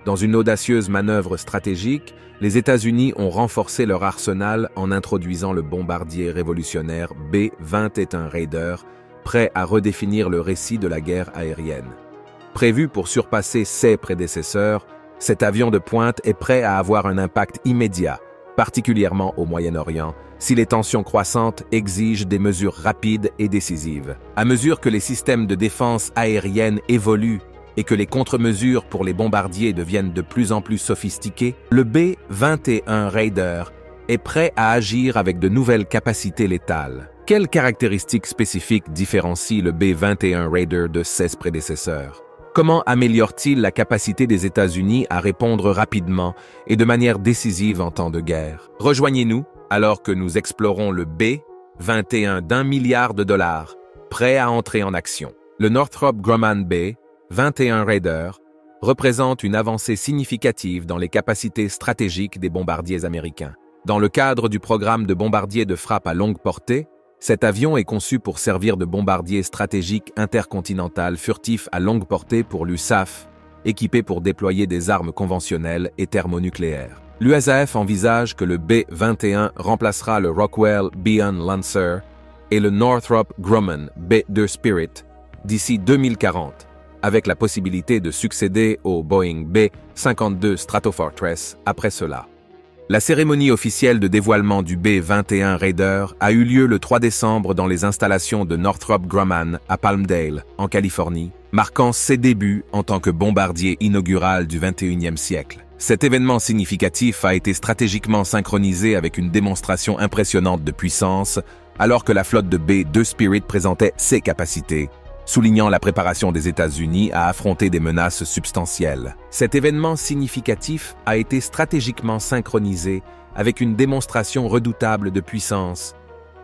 Dans une audacieuse manœuvre stratégique, les États-Unis ont renforcé leur arsenal en introduisant le bombardier révolutionnaire B-21 Raider, prêt à redéfinir le récit de la guerre aérienne. Prévu pour surpasser ses prédécesseurs, cet avion de pointe est prêt à avoir un impact immédiat, particulièrement au Moyen-Orient, si les tensions croissantes exigent des mesures rapides et décisives. À mesure que les systèmes de défense aérienne évoluent et que les contre-mesures pour les bombardiers deviennent de plus en plus sophistiquées, le B-21 Raider est prêt à agir avec de nouvelles capacités létales. Quelles caractéristiques spécifiques différencient le B-21 Raider de ses prédécesseurs? Comment améliore-t-il la capacité des États-Unis à répondre rapidement et de manière décisive en temps de guerre? Rejoignez-nous alors que nous explorons le B-21 d'$1 milliard, prêt à entrer en action. Le Northrop Grumman B-21 Raider représente une avancée significative dans les capacités stratégiques des bombardiers américains. Dans le cadre du programme de bombardiers de frappe à longue portée, cet avion est conçu pour servir de bombardier stratégique intercontinental furtif à longue portée pour l'USAF, équipé pour déployer des armes conventionnelles et thermonucléaires. L'USAF envisage que le B-21 remplacera le Rockwell Beyond Lancer et le Northrop Grumman B-2 Spirit d'ici 2040, avec la possibilité de succéder au Boeing B-52 Stratofortress après cela. La cérémonie officielle de dévoilement du B-21 Raider a eu lieu le 3 décembre dans les installations de Northrop Grumman à Palmdale, en Californie, marquant ses débuts en tant que bombardier inaugural du XXIe siècle. Cet événement significatif a été stratégiquement synchronisé avec une démonstration impressionnante de puissance, alors que la flotte de B-2 Spirit présentait ses capacités, soulignant la préparation des États-Unis à affronter des menaces substantielles. Cet événement significatif a été stratégiquement synchronisé avec une démonstration redoutable de puissance,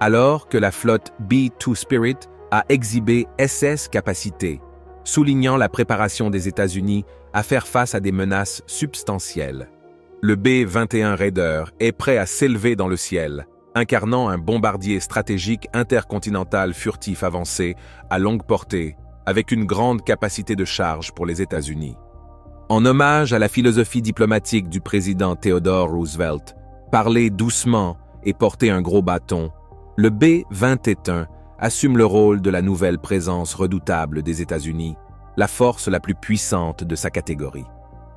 alors que la flotte B-2 Spirit a exhibé ses capacités, soulignant la préparation des États-Unis à faire face à des menaces substantielles. Le B-21 Raider est prêt à s'élever dans le ciel, incarnant un bombardier stratégique intercontinental furtif avancé à longue portée, avec une grande capacité de charge pour les États-Unis. En hommage à la philosophie diplomatique du président Theodore Roosevelt, parler doucement et porter un gros bâton, le B-21 assume le rôle de la nouvelle présence redoutable des États-Unis, la force la plus puissante de sa catégorie.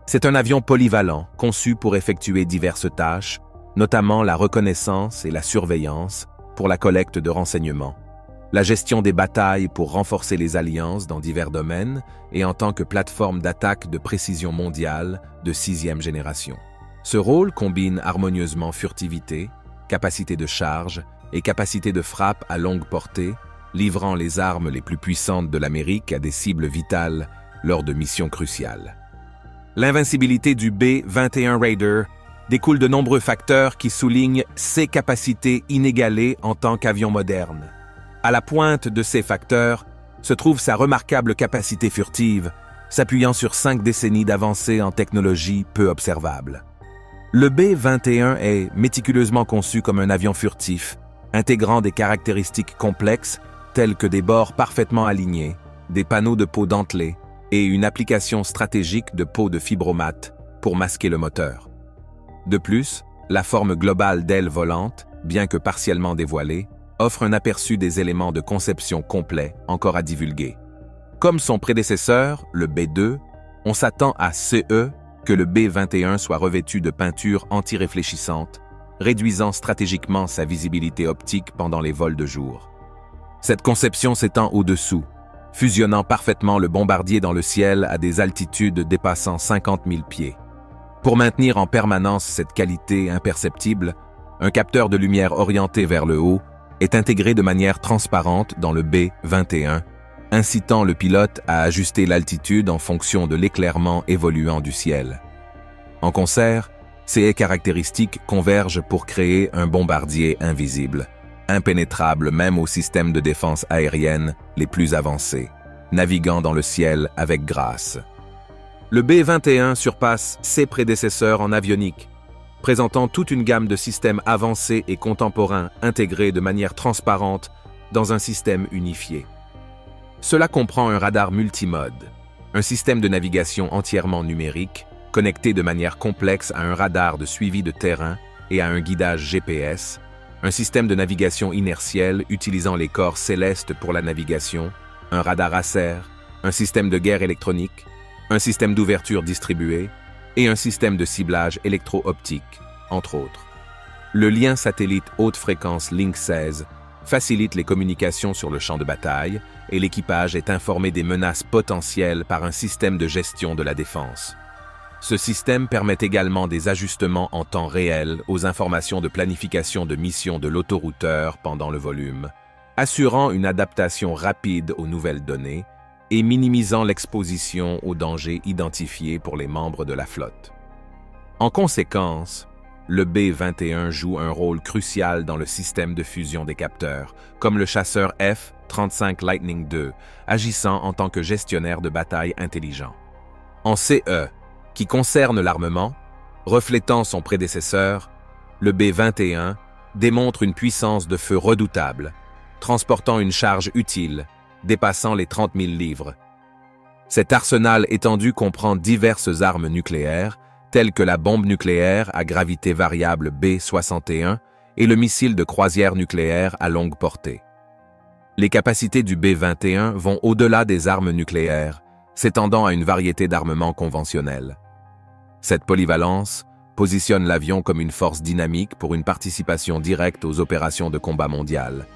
C'est un avion polyvalent, conçu pour effectuer diverses tâches, notamment la reconnaissance et la surveillance pour la collecte de renseignements, la gestion des batailles pour renforcer les alliances dans divers domaines et en tant que plateforme d'attaque de précision mondiale de 6e génération. Ce rôle combine harmonieusement furtivité, capacité de charge et capacité de frappe à longue portée, livrant les armes les plus puissantes de l'Amérique à des cibles vitales lors de missions cruciales. L'invincibilité du B-21 Raider découle de nombreux facteurs qui soulignent ses capacités inégalées en tant qu'avion moderne. À la pointe de ces facteurs se trouve sa remarquable capacité furtive, s'appuyant sur 5 décennies d'avancées en technologie peu observables. Le B-21 est méticuleusement conçu comme un avion furtif, intégrant des caractéristiques complexes telles que des bords parfaitement alignés, des panneaux de peau dentelés et une application stratégique de peau de fibromate pour masquer le moteur. De plus, la forme globale d'aile volante, bien que partiellement dévoilée, offre un aperçu des éléments de conception complets encore à divulguer. Comme son prédécesseur, le B-2, on s'attend à que le B-21 soit revêtu de peinture anti-réfléchissante, réduisant stratégiquement sa visibilité optique pendant les vols de jour. Cette conception s'étend au-dessous, fusionnant parfaitement le bombardier dans le ciel à des altitudes dépassant 50 000 pieds. Pour maintenir en permanence cette qualité imperceptible, un capteur de lumière orienté vers le haut est intégré de manière transparente dans le B-21, incitant le pilote à ajuster l'altitude en fonction de l'éclairement évoluant du ciel. En concert, ces caractéristiques convergent pour créer un bombardier invisible, impénétrable même aux systèmes de défense aérienne les plus avancés, naviguant dans le ciel avec grâce. Le B-21 surpasse ses prédécesseurs en avionique, présentant toute une gamme de systèmes avancés et contemporains intégrés de manière transparente dans un système unifié. Cela comprend un radar multimode, un système de navigation entièrement numérique, connecté de manière complexe à un radar de suivi de terrain et à un guidage GPS, un système de navigation inertielle utilisant les corps célestes pour la navigation, un radar Acer, un système de guerre électronique, un système d'ouverture distribué et un système de ciblage électro-optique, entre autres. Le lien satellite haute fréquence Link 16 facilite les communications sur le champ de bataille et l'équipage est informé des menaces potentielles par un système de gestion de la défense. Ce système permet également des ajustements en temps réel aux informations de planification de mission de l'autorouteur pendant le volume, assurant une adaptation rapide aux nouvelles données et minimisant l'exposition aux dangers identifiés pour les membres de la flotte. En conséquence, le B-21 joue un rôle crucial dans le système de fusion des capteurs, comme le chasseur F-35 Lightning II, agissant en tant que gestionnaire de bataille intelligent. En CE, qui concerne l'armement, reflétant son prédécesseur, le B-21 démontre une puissance de feu redoutable, transportant une charge utile, dépassant les 30 000 livres. Cet arsenal étendu comprend diverses armes nucléaires, telles que la bombe nucléaire à gravité variable B-61 et le missile de croisière nucléaire à longue portée. Les capacités du B-21 vont au-delà des armes nucléaires, s'étendant à une variété d'armements conventionnels. Cette polyvalence positionne l'avion comme une force dynamique pour une participation directe aux opérations de combat mondial,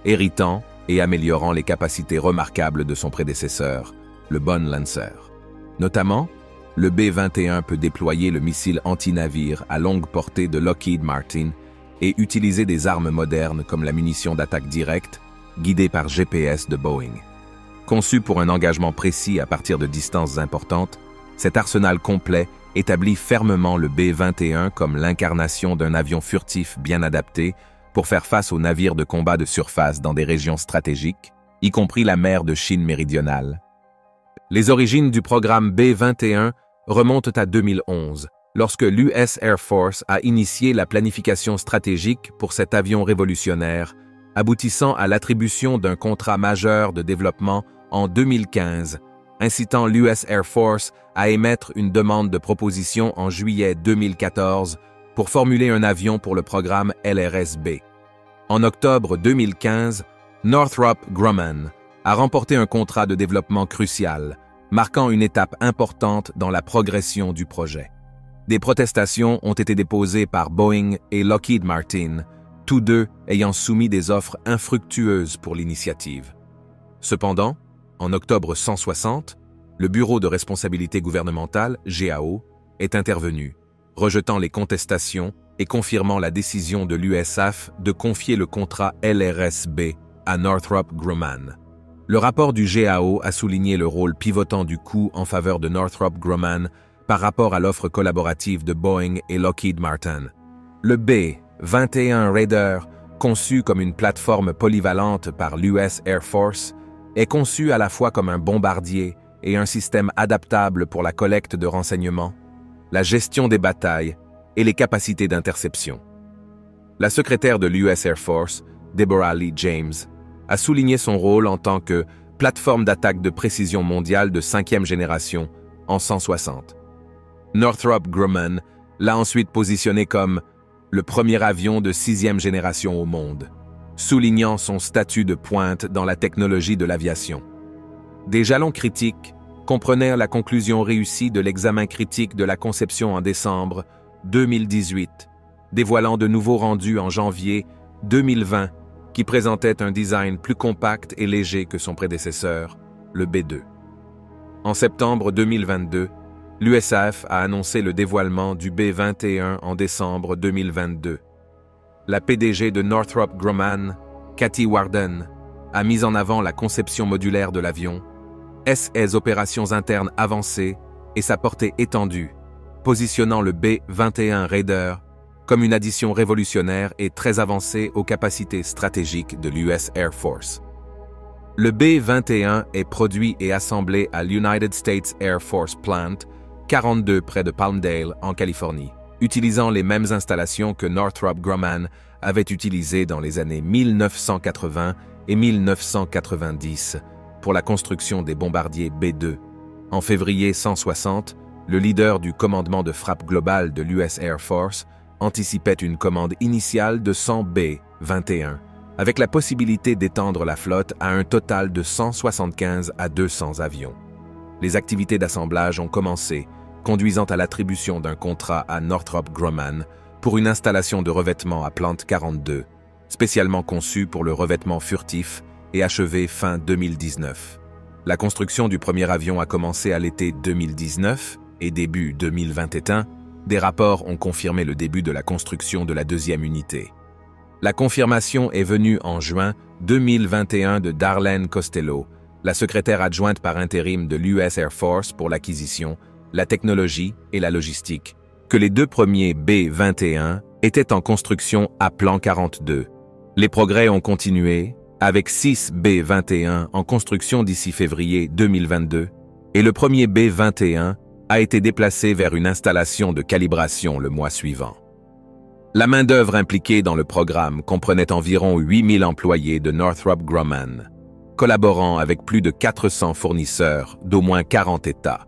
héritant et améliorant les capacités remarquables de son prédécesseur, le Bonne Lancer. Notamment, le B-21 peut déployer le missile anti-navire à longue portée de Lockheed Martin et utiliser des armes modernes comme la munition d'attaque directe, guidée par GPS de Boeing. Conçu pour un engagement précis à partir de distances importantes, cet arsenal complet établit fermement le B-21 comme l'incarnation d'un avion furtif bien adapté pour faire face aux navires de combat de surface dans des régions stratégiques, y compris la mer de Chine méridionale. Les origines du programme B-21 remontent à 2011, lorsque l'US Air Force a initié la planification stratégique pour cet avion révolutionnaire, aboutissant à l'attribution d'un contrat majeur de développement en 2015, incitant l'US Air Force à émettre une demande de proposition en juillet 2014 pour formuler un avion pour le programme LRS-B. En octobre 2015, Northrop Grumman a remporté un contrat de développement crucial, marquant une étape importante dans la progression du projet. Des protestations ont été déposées par Boeing et Lockheed Martin, tous deux ayant soumis des offres infructueuses pour l'initiative. Cependant, en octobre 160, le Bureau de responsabilité gouvernementale, GAO, est intervenu, rejetant les contestations et confirmant la décision de l'USAF de confier le contrat LRS-B à Northrop Grumman. Le rapport du GAO a souligné le rôle pivotant du coût en faveur de Northrop Grumman par rapport à l'offre collaborative de Boeing et Lockheed Martin. Le B-21 Raider, conçu comme une plateforme polyvalente par l'US Air Force, est conçu à la fois comme un bombardier et un système adaptable pour la collecte de renseignements, la gestion des batailles et les capacités d'interception. La secrétaire de l'US Air Force, Deborah Lee James, a souligné son rôle en tant que plateforme d'attaque de précision mondiale de 5e génération en 160. Northrop Grumman l'a ensuite positionné comme le premier avion de 6e génération au monde, soulignant son statut de pointe dans la technologie de l'aviation. Des jalons critiques comprenaient la conclusion réussie de l'examen critique de la conception en décembre 2018, dévoilant de nouveaux rendus en janvier 2020 qui présentait un design plus compact et léger que son prédécesseur, le B-2. En septembre 2022, l'USAF a annoncé le dévoilement du B-21 en décembre 2022. La PDG de Northrop Grumman, Kathy Warden, a mis en avant la conception modulaire de l'avion, ses opérations internes avancées et sa portée étendue, positionnant le B-21 Raider comme une addition révolutionnaire et très avancée aux capacités stratégiques de l'US Air Force. Le B-21 est produit et assemblé à l'United States Air Force Plant 42 près de Palmdale, en Californie, utilisant les mêmes installations que Northrop Grumman avait utilisées dans les années 1980 et 1990 pour la construction des bombardiers B-2. En février 160, le leader du commandement de frappe global de l'US Air Force, anticipait une commande initiale de 100 B-21, avec la possibilité d'étendre la flotte à un total de 175 à 200 avions. Les activités d'assemblage ont commencé, conduisant à l'attribution d'un contrat à Northrop Grumman pour une installation de revêtement à Plant 42, spécialement conçue pour le revêtement furtif et achevée fin 2019. La construction du premier avion a commencé à l'été 2019 et début 2021, des rapports ont confirmé le début de la construction de la deuxième unité. La confirmation est venue en juin 2021 de Darlene Costello, la secrétaire adjointe par intérim de l'US Air Force pour l'acquisition, la technologie et la logistique, que les deux premiers B-21 étaient en construction à Plan 42. Les progrès ont continué, avec 6 B-21 en construction d'ici février 2022, et le premier B-21 a été déplacé vers une installation de calibration le mois suivant. La main-d'œuvre impliquée dans le programme comprenait environ 8000 employés de Northrop Grumman, collaborant avec plus de 400 fournisseurs d'au moins 40 États.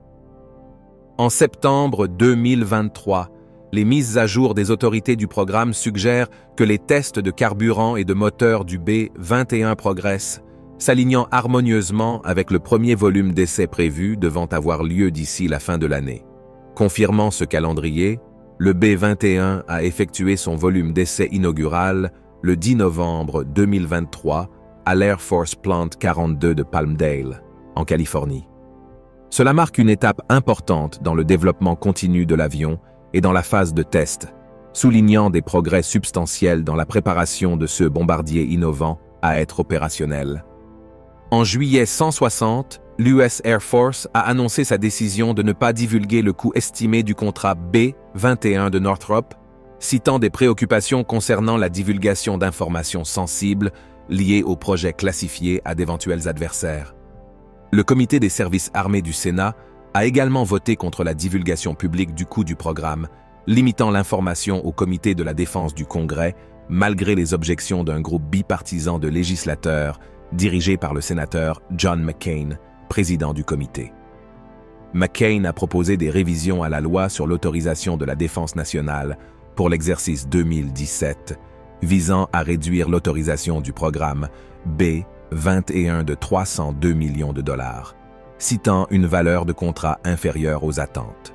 En septembre 2023, les mises à jour des autorités du programme suggèrent que les tests de carburant et de moteur du B-21 progressent, s'alignant harmonieusement avec le premier volume d'essais prévu devant avoir lieu d'ici la fin de l'année. Confirmant ce calendrier, le B-21 a effectué son volume d'essai inaugural le 10 novembre 2023 à l'Air Force Plant 42 de Palmdale, en Californie. Cela marque une étape importante dans le développement continu de l'avion et dans la phase de test, soulignant des progrès substantiels dans la préparation de ce bombardier innovant à être opérationnel. En juillet 160, l'US Air Force a annoncé sa décision de ne pas divulguer le coût estimé du contrat B-21 de Northrop, citant des préoccupations concernant la divulgation d'informations sensibles liées aux projets classifiés à d'éventuels adversaires. Le Comité des services armés du Sénat a également voté contre la divulgation publique du coût du programme, limitant l'information au Comité de la défense du Congrès, malgré les objections d'un groupe bipartisan de législateurs dirigé par le sénateur John McCain, président du comité. McCain a proposé des révisions à la loi sur l'autorisation de la défense nationale pour l'exercice 2017, visant à réduire l'autorisation du programme B-21 de 302 millions de dollars, citant une valeur de contrat inférieure aux attentes.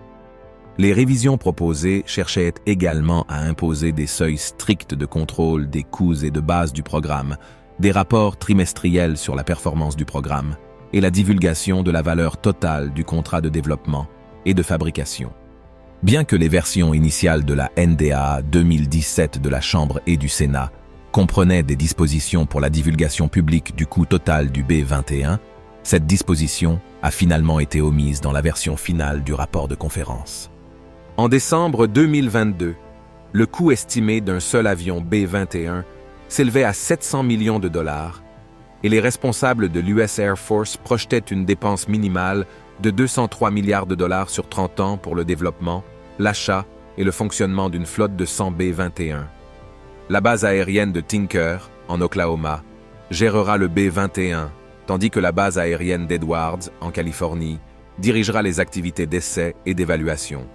Les révisions proposées cherchaient également à imposer des seuils stricts de contrôle des coûts et de base du programme, des rapports trimestriels sur la performance du programme et la divulgation de la valeur totale du contrat de développement et de fabrication. Bien que les versions initiales de la NDAA 2017 de la Chambre et du Sénat comprenaient des dispositions pour la divulgation publique du coût total du B-21, cette disposition a finalement été omise dans la version finale du rapport de conférence. En décembre 2022, le coût estimé d'un seul avion B-21 s'élevait à 700 millions de dollars et les responsables de l'US Air Force projetaient une dépense minimale de 203 milliards de dollars sur 30 ans pour le développement, l'achat et le fonctionnement d'une flotte de 100 B-21. La base aérienne de Tinker, en Oklahoma, gérera le B-21, tandis que la base aérienne d'Edwards, en Californie, dirigera les activités d'essai et d'évaluation.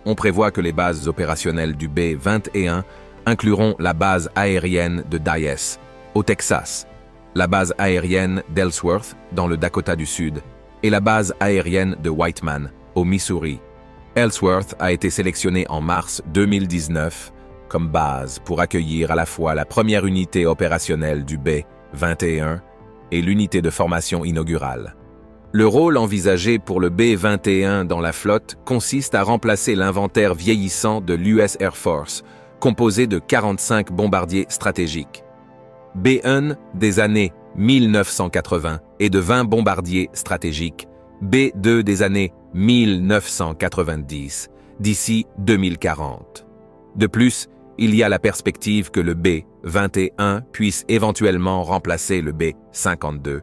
On prévoit que les bases opérationnelles du B-21 incluront la base aérienne de Dyess, au Texas, la base aérienne d'Ellsworth, dans le Dakota du Sud, et la base aérienne de Whiteman, au Missouri. Ellsworth a été sélectionné en mars 2019 comme base pour accueillir à la fois la première unité opérationnelle du B-21 et l'unité de formation inaugurale. Le rôle envisagé pour le B-21 dans la flotte consiste à remplacer l'inventaire vieillissant de l'US Air Force, composé de 45 bombardiers stratégiques. B-1 des années 1980 et de 20 bombardiers stratégiques, B-2 des années 1990, d'ici 2040. De plus, il y a la perspective que le B-21 puisse éventuellement remplacer le B-52,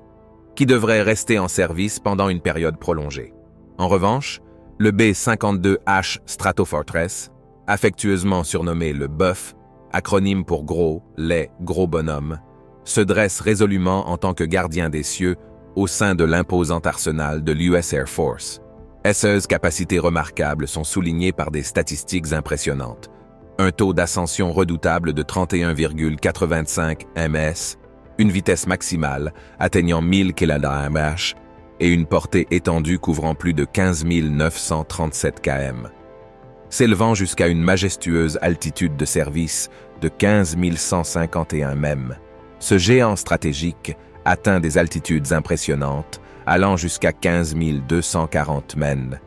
qui devrait rester en service pendant une période prolongée. En revanche, le B-52H Stratofortress, affectueusement surnommé le Buff, acronyme pour gros, laid, gros bonhomme, se dresse résolument en tant que gardien des cieux au sein de l'imposant arsenal de l'US Air Force. Ces capacités remarquables sont soulignées par des statistiques impressionnantes. Un taux d'ascension redoutable de 31,85 ms, une vitesse maximale atteignant 1000 km/h et une portée étendue couvrant plus de 15 937 km, s'élevant jusqu'à une majestueuse altitude de service de 15 151 m. Ce géant stratégique atteint des altitudes impressionnantes, allant jusqu'à 15 240 m,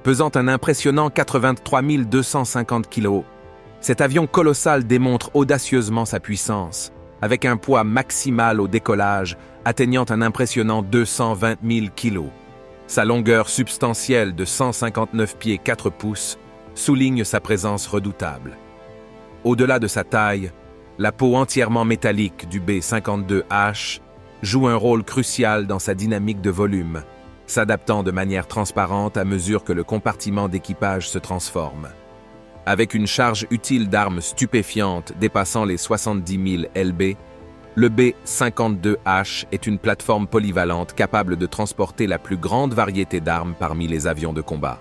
pesant un impressionnant 83 250 kg. Cet avion colossal démontre audacieusement sa puissance, avec un poids maximal au décollage atteignant un impressionnant 220 000 kg. Sa longueur substantielle de 159 pieds 4 pouces souligne sa présence redoutable. Au-delà de sa taille, la peau entièrement métallique du B-52H joue un rôle crucial dans sa dynamique de volume, s'adaptant de manière transparente à mesure que le compartiment d'équipage se transforme. Avec une charge utile d'armes stupéfiantes dépassant les 70 000 lb, le B-52H est une plateforme polyvalente capable de transporter la plus grande variété d'armes parmi les avions de combat.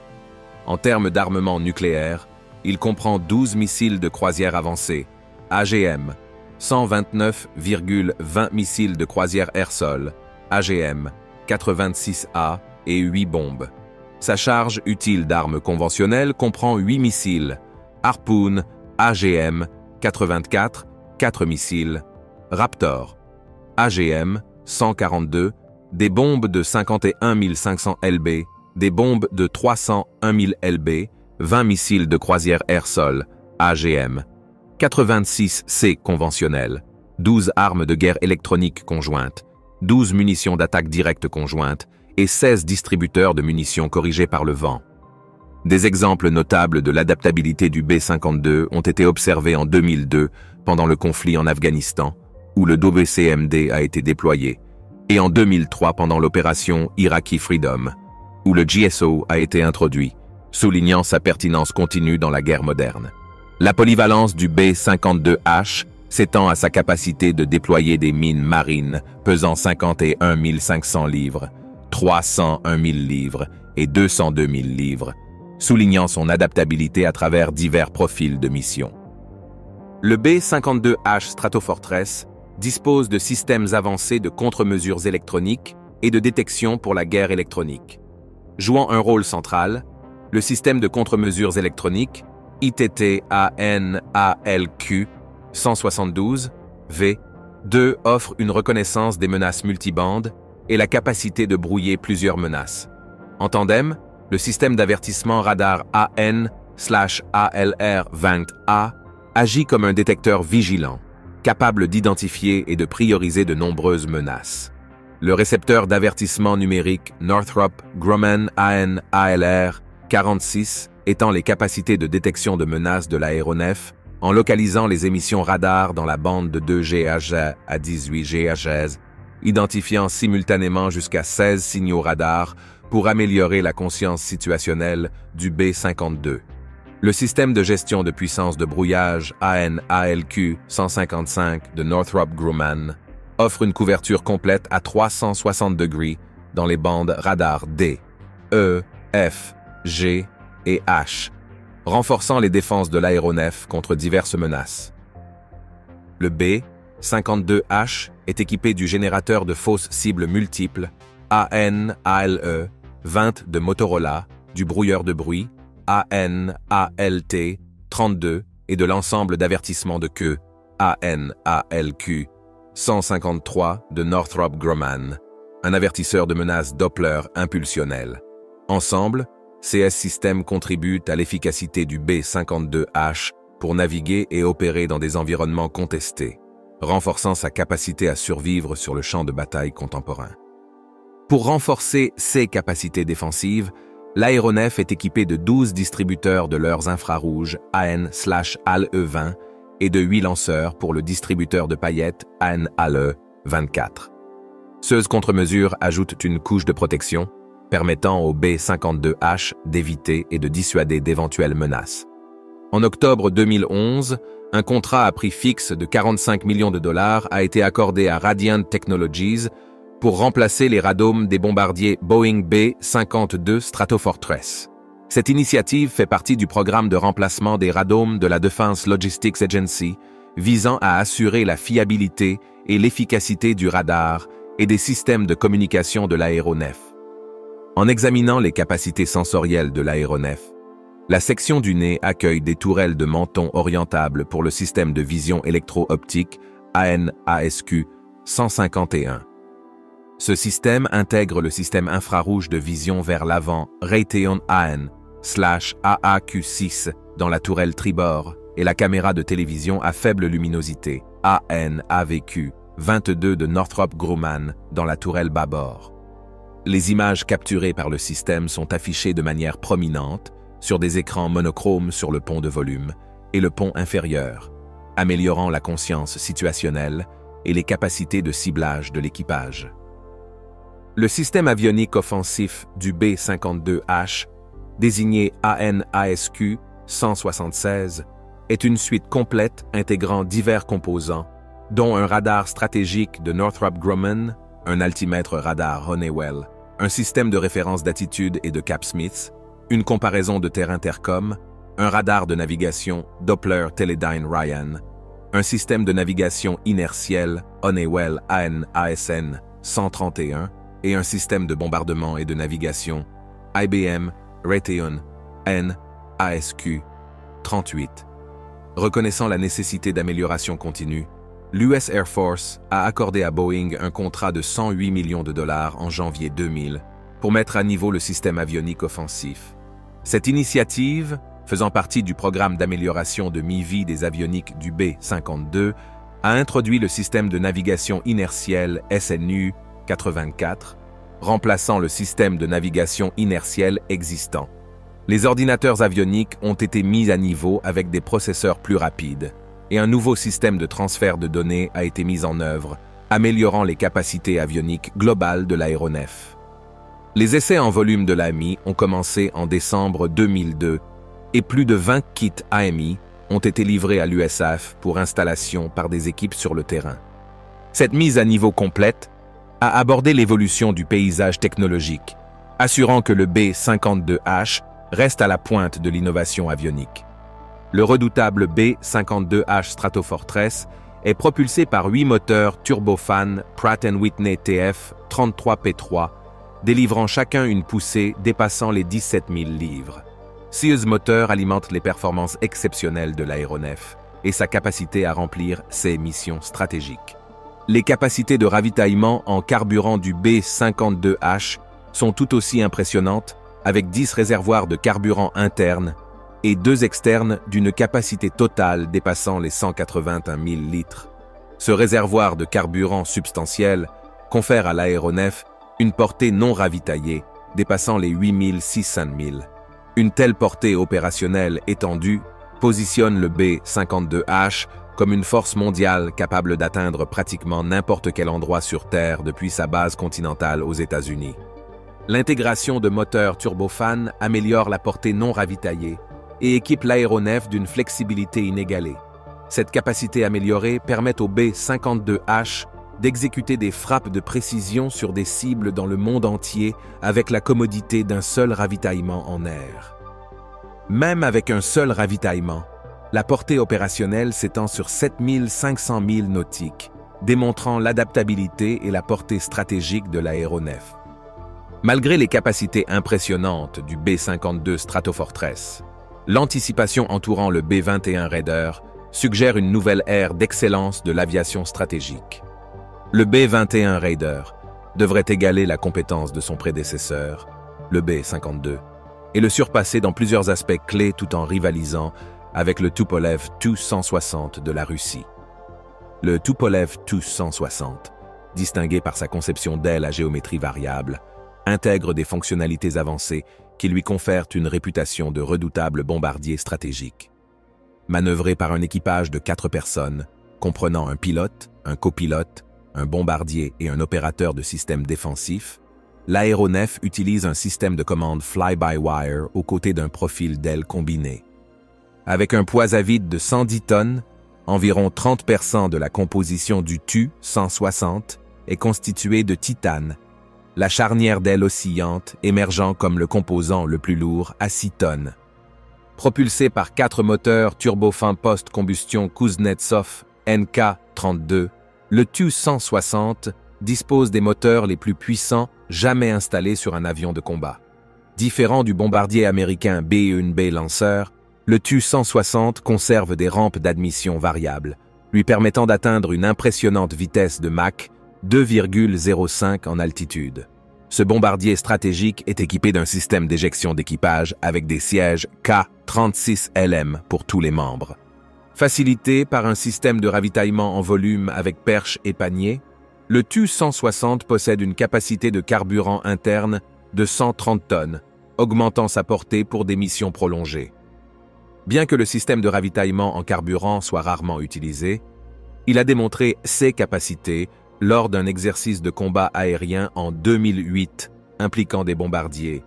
En termes d'armement nucléaire, il comprend 12 missiles de croisière avancés, AGM, 129,20 missiles de croisière air-sol, AGM, 86A et 8 bombes. Sa charge utile d'armes conventionnelles comprend 8 missiles, Harpoon, AGM, 84, 4 missiles, Raptor, AGM, 142, des bombes de 51 500 lb, des bombes de 301 000 lb, 20 missiles de croisière air-sol, AGM, 86C conventionnels, 12 armes de guerre électroniques conjointes, 12 munitions d'attaque directe conjointes et 16 distributeurs de munitions corrigés par le vent. Des exemples notables de l'adaptabilité du B-52 ont été observés en 2002 pendant le conflit en Afghanistan, où le WCMD a été déployé, et en 2003 pendant l'opération Iraqi Freedom, où le GSO a été introduit, soulignant sa pertinence continue dans la guerre moderne. La polyvalence du B-52H s'étend à sa capacité de déployer des mines marines pesant 51 500 livres, 301 000 livres et 202 000 livres, soulignant son adaptabilité à travers divers profils de mission. Le B-52H Stratofortress dispose de systèmes avancés de contre-mesures électroniques et de détection pour la guerre électronique. Jouant un rôle central, le système de contre-mesures électroniques ITT-AN-ALQ 172 V2 offre une reconnaissance des menaces multibandes et la capacité de brouiller plusieurs menaces. En tandem, le système d'avertissement radar AN/ALR-20A agit comme un détecteur vigilant, capable d'identifier et de prioriser de nombreuses menaces. Le récepteur d'avertissement numérique Northrop Grumman AN/ALR-46 étend les capacités de détection de menaces de l'aéronef en localisant les émissions radar dans la bande de 2 GHz à 18 GHz, identifiant simultanément jusqu'à 16 signaux radar pour améliorer la conscience situationnelle du B-52. Le système de gestion de puissance de brouillage AN/ALQ 155 de Northrop Grumman offre une couverture complète à 360 degrés dans les bandes radar D, E, F, G et H, renforçant les défenses de l'aéronef contre diverses menaces. Le B-52H est équipé du générateur de fausses cibles multiples AN/ALE-20 de Motorola, du brouilleur de bruit AN/ALT-32 et de l'ensemble d'avertissement de queue AN/ALQ 153 de Northrop Grumman, un avertisseur de menace Doppler impulsionnel. Ensemble, ces systèmes contribuent à l'efficacité du B-52H pour naviguer et opérer dans des environnements contestés, renforçant sa capacité à survivre sur le champ de bataille contemporain. Pour renforcer ses capacités défensives, l'aéronef est équipé de 12 distributeurs de leurres infrarouges AN/ALE-20 et de 8 lanceurs pour le distributeur de paillettes AN/ALE-24. Ces contre-mesures ajoutent une couche de protection, permettant au B-52H d'éviter et de dissuader d'éventuelles menaces. En octobre 2011, un contrat à prix fixe de $45 millions a été accordé à Radiant Technologies pour remplacer les radômes des bombardiers Boeing B-52 Stratofortress. Cette initiative fait partie du programme de remplacement des radômes de la Defense Logistics Agency, visant à assurer la fiabilité et l'efficacité du radar et des systèmes de communication de l'aéronef. En examinant les capacités sensorielles de l'aéronef, la section du nez accueille des tourelles de menton orientables pour le système de vision électro-optique AN/ASQ 151. Ce système intègre le système infrarouge de vision vers l'avant Raytheon AN/AAQ6 dans la tourelle tribord et la caméra de télévision à faible luminosité AN/AVQ 22 de Northrop Grumman dans la tourelle bâbord. Les images capturées par le système sont affichées de manière prominente sur des écrans monochromes sur le pont de volume et le pont inférieur, améliorant la conscience situationnelle et les capacités de ciblage de l'équipage. Le système avionique offensif du B-52H, désigné AN/ASQ 176, est une suite complète intégrant divers composants, dont un radar stratégique de Northrop Grumman, un altimètre radar Honeywell, un système de référence d'attitude et de Cap Smith, une comparaison de terrain intercom, un radar de navigation Doppler Teledyne Ryan, un système de navigation inertielle Honeywell AN/ASN 131 et un système de bombardement et de navigation IBM Raytheon AN/ASQ 38. Reconnaissant la nécessité d'amélioration continue, l'US Air Force a accordé à Boeing un contrat de 108 millions de dollars en janvier 2000 pour mettre à niveau le système avionique offensif. Cette initiative, faisant partie du programme d'amélioration de mi-vie des avioniques du B-52, a introduit le système de navigation inertielle SNU 84, remplaçant le système de navigation inertielle existant. Les ordinateurs avioniques ont été mis à niveau avec des processeurs plus rapides, et un nouveau système de transfert de données a été mis en œuvre, améliorant les capacités avioniques globales de l'aéronef. Les essais en volume de l'AMI ont commencé en décembre 2002 et plus de 20 kits AMI ont été livrés à l'USAF pour installation par des équipes sur le terrain. Cette mise à niveau complète a abordé l'évolution du paysage technologique, assurant que le B-52H reste à la pointe de l'innovation avionique. Le redoutable B-52H Stratofortress est propulsé par 8 moteurs turbofan Pratt & Whitney TF-33P3, délivrant chacun une poussée dépassant les 17 000 livres. 6 moteurs alimentent les performances exceptionnelles de l'aéronef et sa capacité à remplir ses missions stratégiques. Les capacités de ravitaillement en carburant du B-52H sont tout aussi impressionnantes, avec 10 réservoirs de carburant internes et 2 externes d'une capacité totale dépassant les 181 000 litres. Ce réservoir de carburant substantiel confère à l'aéronef une portée non ravitaillée dépassant les 8 600 000. Une telle portée opérationnelle étendue positionne le B-52H comme une force mondiale capable d'atteindre pratiquement n'importe quel endroit sur Terre depuis sa base continentale aux États-Unis. L'intégration de moteurs turbofan améliore la portée non ravitaillée et équipe l'aéronef d'une flexibilité inégalée. Cette capacité améliorée permet au B-52H d'exécuter des frappes de précision sur des cibles dans le monde entier avec la commodité d'un seul ravitaillement en air. Même avec un seul ravitaillement, la portée opérationnelle s'étend sur 7 500 milles nautiques, démontrant l'adaptabilité et la portée stratégique de l'aéronef. Malgré les capacités impressionnantes du B-52 Stratofortress, l'anticipation entourant le B-21 Raider suggère une nouvelle ère d'excellence de l'aviation stratégique. Le B-21 Raider devrait égaler la compétence de son prédécesseur, le B-52, et le surpasser dans plusieurs aspects clés tout en rivalisant avec le Tupolev Tu-160 de la Russie. Le Tupolev Tu-160, distingué par sa conception d'aile à géométrie variable, intègre des fonctionnalités avancées qui lui confèrent une réputation de redoutable bombardier stratégique. Manœuvré par un équipage de 4 personnes, comprenant un pilote, un copilote, un bombardier et un opérateur de système défensif, l'aéronef utilise un système de commande fly-by-wire aux côtés d'un profil d'aile combiné. Avec un poids à vide de 110 tonnes, environ 30% de la composition du Tu-160 est constituée de titane, la charnière d'aile oscillante émergeant comme le composant le plus lourd à 6 tonnes. Propulsé par 4 moteurs turbofins post-combustion Kuznetsov NK-32, le Tu-160 dispose des moteurs les plus puissants jamais installés sur un avion de combat. Différent du bombardier américain B-1B Lancer, le Tu-160 conserve des rampes d'admission variables, lui permettant d'atteindre une impressionnante vitesse de Mach 2,05 en altitude. Ce bombardier stratégique est équipé d'un système d'éjection d'équipage avec des sièges K-36LM pour tous les membres. Facilité par un système de ravitaillement en volume avec perche et panier, le Tu-160 possède une capacité de carburant interne de 130 tonnes, augmentant sa portée pour des missions prolongées. Bien que le système de ravitaillement en carburant soit rarement utilisé, il a démontré ses capacités lors d'un exercice de combat aérien en 2008 impliquant des bombardiers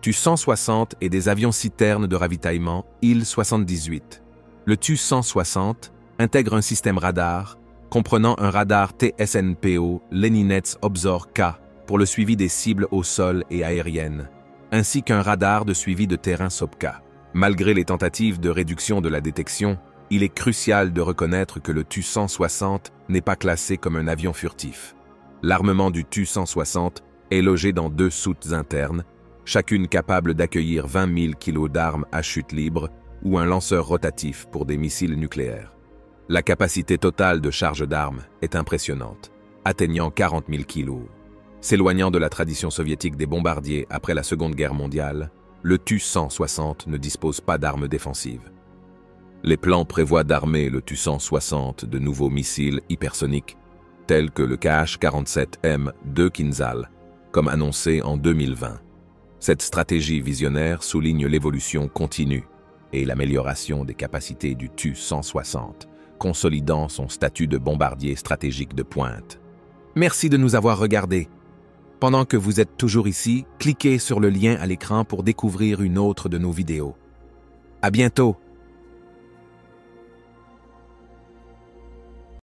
Tu-160 et des avions-citernes de ravitaillement Il-78. Le Tu-160 intègre un système radar comprenant un radar TSNPO Leninets Obzor K pour le suivi des cibles au sol et aériennes, ainsi qu'un radar de suivi de terrain SOPCA. Malgré les tentatives de réduction de la détection, il est crucial de reconnaître que le Tu-160 n'est pas classé comme un avion furtif. L'armement du Tu-160 est logé dans 2 soutes internes, chacune capable d'accueillir 20 000 kg d'armes à chute libre ou un lanceur rotatif pour des missiles nucléaires. La capacité totale de charge d'armes est impressionnante, atteignant 40 000 kg. S'éloignant de la tradition soviétique des bombardiers après la Seconde Guerre mondiale, le Tu-160 ne dispose pas d'armes défensives. Les plans prévoient d'armer le Tu-160 de nouveaux missiles hypersoniques, tels que le Kh-47M de Kinzhal, comme annoncé en 2020. Cette stratégie visionnaire souligne l'évolution continue et l'amélioration des capacités du Tu-160, consolidant son statut de bombardier stratégique de pointe. Merci de nous avoir regardés. Pendant que vous êtes toujours ici, cliquez sur le lien à l'écran pour découvrir une autre de nos vidéos. À bientôt!